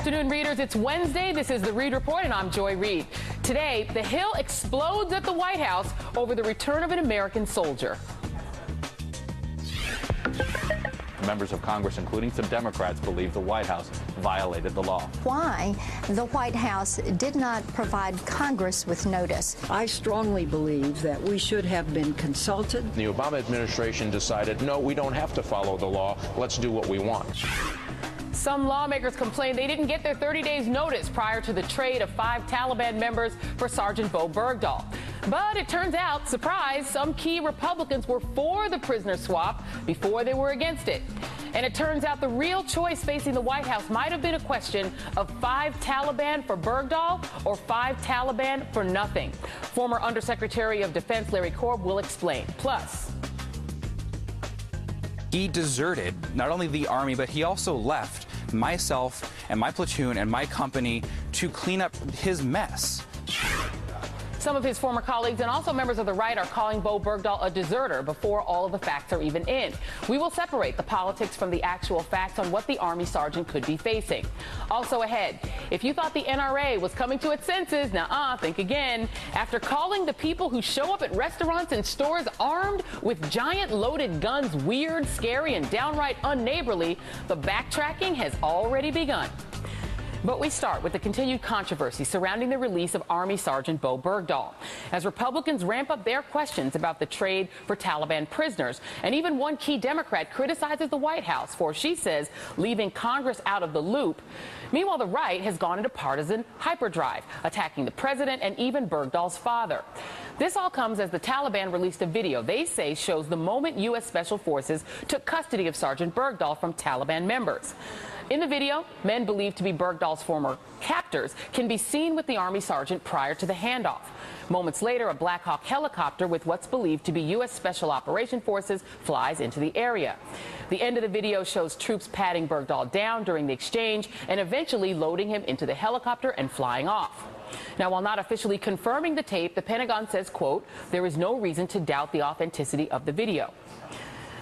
afternoon, readers. It's Wednesday. This is the Reid Report, and I'm Joy Reid. Today, the Hill explodes at the White House over the return of an American soldier. Members of Congress, including some Democrats, believe the White House violated the law. Why the White House did not provide Congress with notice. I strongly believe that we should have been consulted. The Obama administration decided, no, we don't have to follow the law. Let's do what we want. Some lawmakers complained they didn't get their 30 days notice prior to the trade of 5 Taliban members for Sergeant Bo Bergdahl. But it turns out, surprise, some key Republicans were for the prisoner swap before they were against it. And it turns out the real choice facing the White House might have been a question of 5 Taliban for Bergdahl or 5 Taliban for nothing. Former Undersecretary of Defense Larry Korb will explain. Plus, he deserted not only the Army, but he also left myself and my platoon and my company to clean up his mess. some of his former colleagues and also members of the right are calling Bo Bergdahl a deserter before all of the facts are even in. We will separate the politics from the actual facts on what the Army sergeant could be facing. Also ahead, if you thought the NRA was coming to its senses, think again. After calling the people who show up at restaurants and stores armed with giant loaded guns weird, scary, and downright unneighborly, the backtracking has already begun. But we start with the continued controversy surrounding the release of Army Sergeant Bo Bergdahl, as Republicans ramp up their questions about the trade for Taliban prisoners. And even one key Democrat criticizes the White House for, she says, leaving Congress out of the loop. Meanwhile, the right has gone into partisan hyperdrive, attacking the president and even Bergdahl's father. This all comes as the Taliban released a video they say shows the moment U.S. Special Forces took custody of Sergeant Bergdahl from Taliban members. In the video, men believed to be Bergdahl's former captors can be seen with the Army sergeant prior to the handoff. Moments later, a Black Hawk helicopter with what's believed to be U.S. Special Operations Forces flies into the area. The end of the video shows troops patting Bergdahl down during the exchange and eventually loading him into the helicopter and flying off. Now, while not officially confirming the tape, the Pentagon says, quote, there is no reason to doubt the authenticity of the video.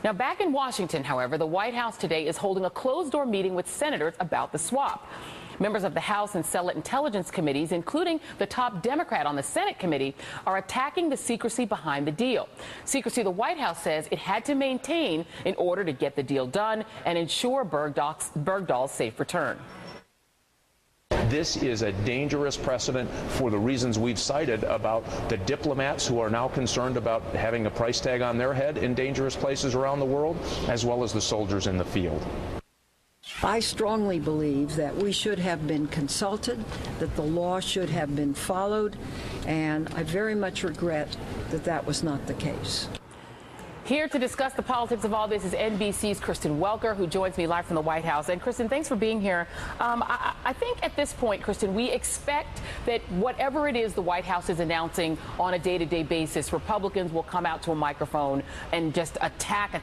Now, back in Washington, however, the White House today is holding a closed-door meeting with senators about the swap. Members of the House and Senate Intelligence Committees, including the top Democrat on the Senate committee, are attacking the secrecy behind the deal. Secrecy the White House says it had to maintain in order to get the deal done and ensure Bergdahl's safe return. This is a dangerous precedent for the reasons we've cited about the diplomats who are now concerned about having a price tag on their head in dangerous places around the world, as well as the soldiers in the field. I strongly believe that we should have been consulted, that the law should have been followed, and I very much regret that that was not the case. Here to discuss the politics of all this is NBC's Kristen Welker, who joins me live from the White House. And Kristen, thanks for being here. I think at this point, Kristen, we expect that whatever it is the White House is announcing on a day-to-day basis, Republicans will come out to a microphone and just attack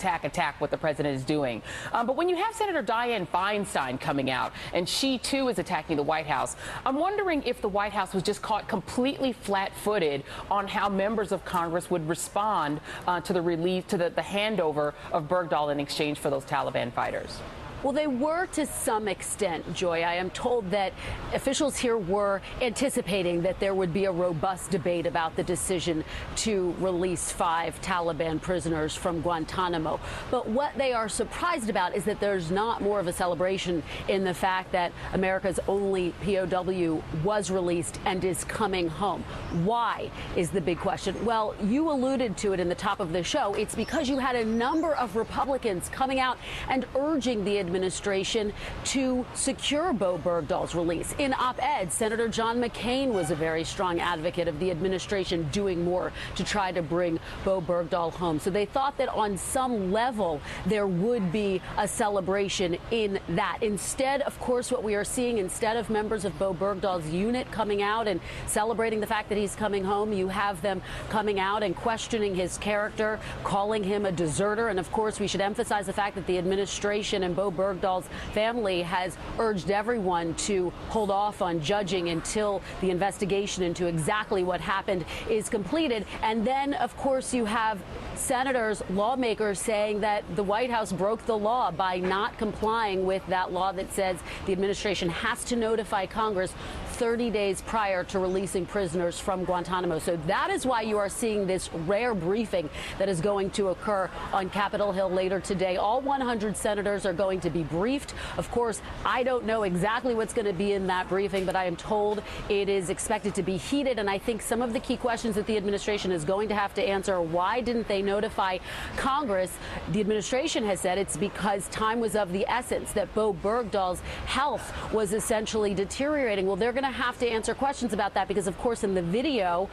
what the president is doing. But when you have Senator Dianne Feinstein coming out, and she too is attacking the White House, I'm wondering if the White House was just caught completely flat-footed on how members of Congress would respond to the handover of Bergdahl in exchange for those Taliban fighters. Well, they were to some extent, Joy. I am told that officials here were anticipating that there would be a robust debate about the decision to release 5 Taliban prisoners from Guantanamo. But what they are surprised about is that there's not more of a celebration in the fact that America's only POW was released and is coming home. Why is the big question? Well, you alluded to it in the top of the show. It's because you had a number of Republicans coming out and urging the administration to secure Bo Bergdahl's release. In op-ed, Senator John McCain was a very strong advocate of the administration doing more to try to bring Bo Bergdahl home. So they thought that on some level there would be a celebration in that. Instead, of course, what we are seeing, instead of members of Bo Bergdahl's unit coming out and celebrating the fact that he's coming home, you have them coming out and questioning his character, calling him a deserter. And of course, we should emphasize the fact that the administration and Bo Bergdahl Bergdahl's family has urged everyone to hold off on judging until the investigation into exactly what happened is completed. And then, of course, you have senators, lawmakers saying that the White House broke the law by not complying with that law that says the administration has to notify Congress 30 days prior to releasing prisoners from Guantanamo. So that is why you are seeing this rare briefing that is going to occur on Capitol Hill later today. All 100 senators are going to be briefed. Of course, I don't know exactly what's going to be in that briefing, but I am told it is expected to be heated. And I think some of the key questions that the administration is going to have to answer are, why didn't they notify Congress? The administration has said it's because time was of the essence, that Bo Bergdahl's health was essentially deteriorating. Well, they're going to have to answer questions about that because, of course, in the video,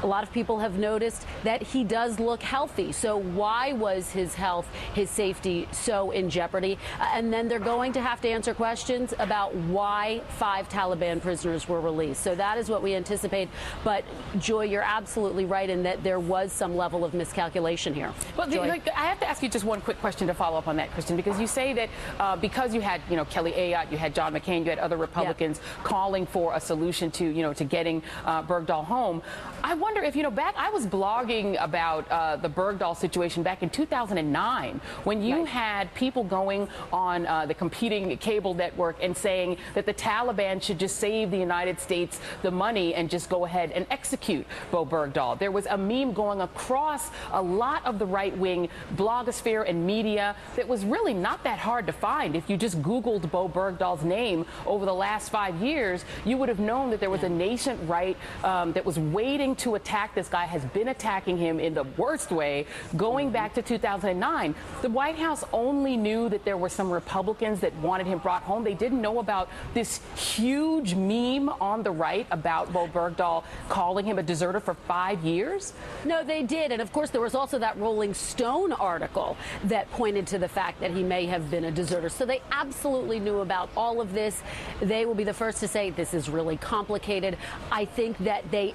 a lot of people have noticed that he does look healthy. So why was his health, his safety so in jeopardy? And then they're going to have to answer questions about why 5 Taliban prisoners were released. So that is what we anticipate. But, Joy, you're absolutely right in that there was some level of miscalculation here. Well, I have to ask you just one quick question to follow up on that, Kristen, because you say that because you had, Kelly Ayotte, you had John McCain, you had other Republicans calling for a solution to, to getting Bergdahl home. I wonder if, I was blogging about the Bergdahl situation back in 2009 when you had people going on the competing cable network and saying that the Taliban should just save the United States the money and just go ahead and execute Bo Bergdahl. There was a meme going across a lot of the right-wing blogosphere and media that was really not that hard to find. If you just Googled Bo Bergdahl's name over the last 5 years, you would have known that there was a nascent right that was waiting to attack this guy, has been attacking him in the worst way going back to 2009. The White House only knew that there were some Republicans that wanted him brought home. They didn't know about this huge meme on the right about Bo Bergdahl calling him a deserter for 5 years. No, they did. And of course, there was also that Rolling Stone article that pointed to the fact that he may have been a deserter. So they absolutely knew about all of this. They will be the first to say this is really complicated. I think that they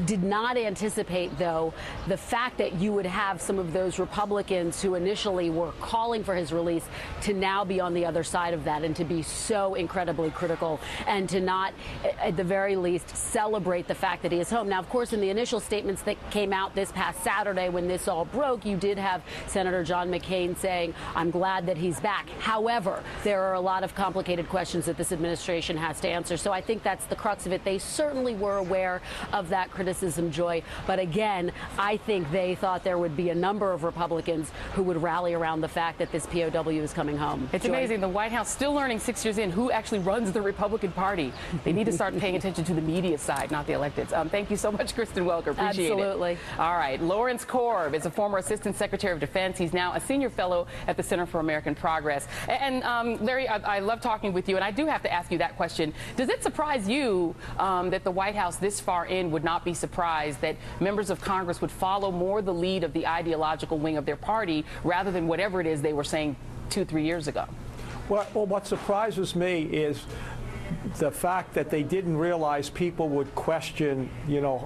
did not anticipate, though, the fact that you would have some of those Republicans who initially were calling for his release to now be on the other side of that and to be so incredibly critical and to not, at the very least, celebrate the fact that he is home. Now, of course, in the initial statements that came out this past Saturday when this all broke, you did have Senator John McCain saying, I'm glad that he's back. However, there are a lot of complicated questions that this administration has to answer. So I think that's the crux of it. They certainly were aware of that criticism, Joy. But again, I think they thought there would be a number of Republicans who would rally around the fact that this POW is coming home. It's amazing. The White House still learning 6 years in who actually runs the Republican Party. They need to start paying attention to the media side, not the electeds. Thank you so much, Kristen Welker. Appreciate it. Absolutely. All right. Lawrence Korb is a former Assistant Secretary of Defense. He's now a senior fellow at the Center for American Progress. And Larry, I love talking with you, and I do have to ask you that question. Does it surprise you that the White House this far in would not be surprised that members of Congress would follow more the lead of the ideological wing of their party rather than whatever it is they were saying 2-3 years ago? Well, what surprises me is the fact that they didn't realize people would question,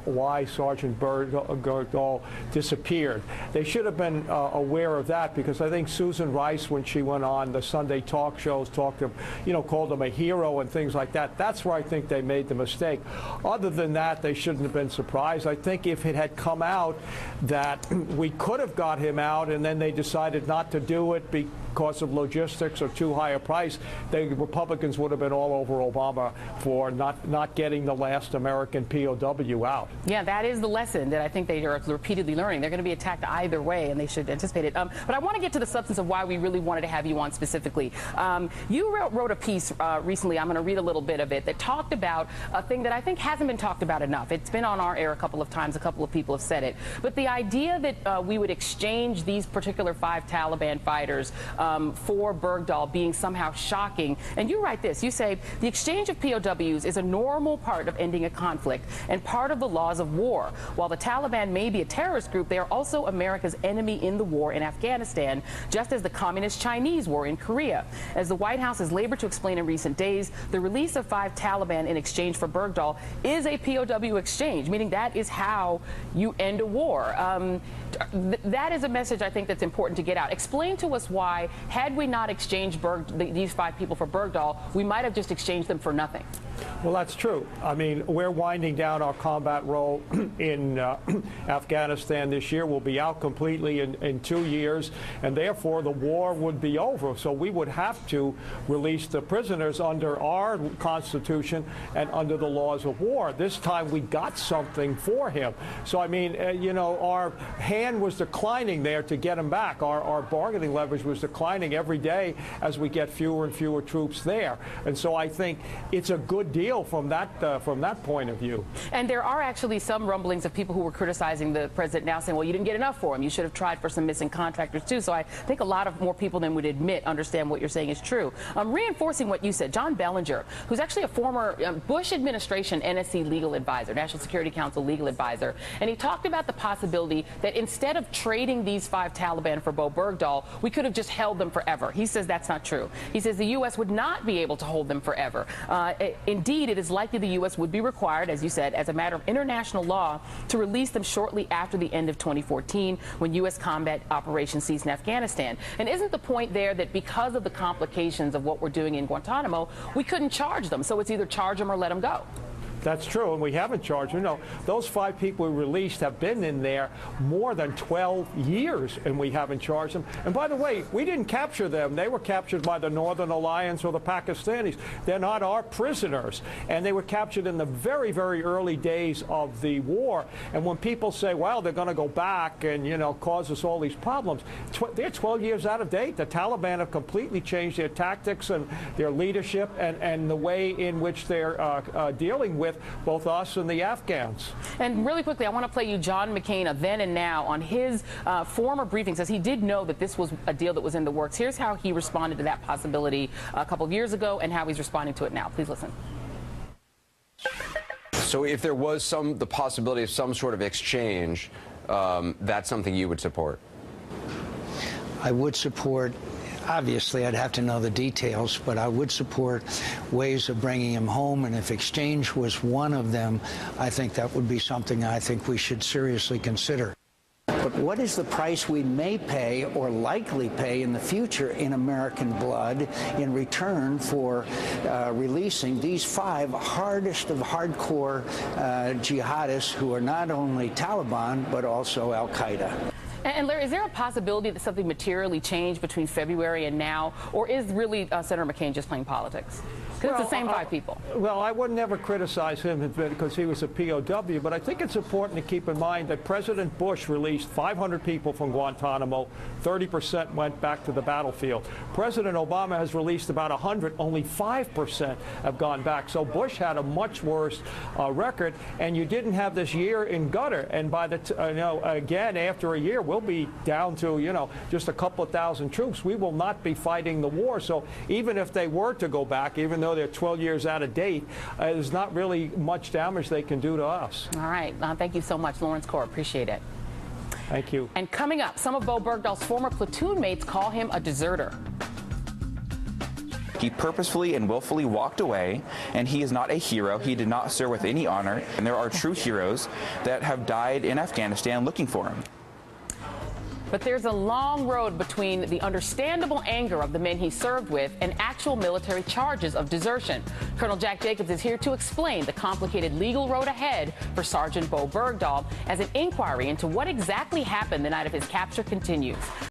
why Sergeant Bergdahl disappeared. They should have been aware of that, because I think Susan Rice, when she went on the Sunday talk shows, called him a hero and things like that. That's where I think they made the mistake. Other than that, they shouldn't have been surprised. I think if it had come out that we could have got him out and then they decided not to do it because of logistics or too high a price, the Republicans would have been all over Obama for not getting the last American POW out. Yeah, that is the lesson that I think they are repeatedly learning. They're going to be attacked either way, and they should anticipate it. But I want to get to the substance of why we really wanted to have you on specifically. You wrote a piece recently, I'm going to read a little bit of it, that talked about a thing that I think hasn't been talked about enough. It's been on our air a couple of times. A couple of people have said it. But the idea that we would exchange these particular 5 Taliban fighters for Bergdahl being somehow shocking. And you write this. You say, the exchange of POWs is a normal part of ending a conflict and part of the laws of war. While the Taliban may be a terrorist group, they are also America's enemy in the war in Afghanistan, just as the communist Chinese were in Korea. As the White House has labored to explain in recent days, the release of 5 Taliban in exchange for Bergdahl is a POW exchange, meaning that is how you end a war. that is a message I think that's important to get out. Explain to us why, had we not exchanged these 5 people for Bergdahl, we might have just exchanged them for nothing. Well, that's true. I mean, we're winding down our combat role in Afghanistan this year. We'll be out completely in 2 years, and therefore the war would be over. So we would have to release the prisoners under our Constitution and under the laws of war. This time we got something for him. So, I mean, you know, our hand was declining there to get him back. Our bargaining leverage was declining every day as we get fewer and fewer troops there. And so I think it's a good deal from that point of view. And there are actually some rumblings of people who were criticizing the president now saying, well, you didn't get enough for him. You should have tried for some missing contractors, too. So I think a lot of more people than would admit understand what you're saying is true. Reinforcing what you said, John Bellinger, who's actually a former Bush administration NSC legal advisor, National Security Council legal advisor, and he talked about the possibility that instead of trading these 5 Taliban for Bo Bergdahl, we could have just held them forever. He says that's not true. He says the U.S. would not be able to hold them forever. Indeed, it is likely the U.S. would be required, as you said, as a matter of international law, to release them shortly after the end of 2014, when U.S. combat operations ceased in Afghanistan. And isn't the point there that because of the complications of what we're doing in Guantanamo, we couldn't charge them? So it's either charge them or let them go. That's true, and we haven't charged them. You know, those 5 people we released have been in there more than 12 years, and we haven't charged them. And by the way, we didn't capture them. They were captured by the Northern Alliance or the Pakistanis. They're not our prisoners, and they were captured in the very, very early days of the war. And when people say, well, they're going to go back and, you know, cause us all these problems, they're 12 years out of date. The Taliban have completely changed their tactics and their leadership and the way in which they're dealing with both us and the Afghans. And really quickly, I want to play you John McCain, of then and now, on his former briefings, as he did know that this was a deal that was in the works. Here's how he responded to that possibility a couple of years ago and how he's responding to it now. Please listen. So if there was the possibility of some sort of exchange, that's something you would support? I would support. Obviously, I'd have to know the details, but I would support ways of bringing him home, and if exchange was one of them, I think that would be something I think we should seriously consider. But what is the price we may pay or likely pay in the future in American blood in return for releasing these 5 hardest of hardcore jihadists who are not only Taliban but also Al-Qaeda? And Larry, is there a possibility that something materially changed between February and now, or is really Senator McCain just playing politics? Because it's the same 5 people. Well, I would never criticize him because he was a POW, but I think it's important to keep in mind that President Bush released 500 people from Guantanamo. 30% went back to the battlefield. President Obama has released about 100. Only 5% have gone back. So Bush had a much worse record, and you didn't have this year in gutter. And by the again, after a year, we'll be down to just a couple of thousand troops. We will not be fighting the war. So even if they were to go back, even though they're 12 years out of date, there's not really much damage they can do to us. All right. Thank you so much, Lawrence Corr. Appreciate it. Thank you. And coming up, some of Bo Bergdahl's former platoon mates call him a deserter. He purposefully and willfully walked away, and he is not a hero. He did not serve with any honor, and there are true heroes that have died in Afghanistan looking for him. But there's a long road between the understandable anger of the men he served with and actual military charges of desertion. Colonel Jack Jacobs is here to explain the complicated legal road ahead for Sergeant Bo Bergdahl as an inquiry into what exactly happened the night of his capture continues.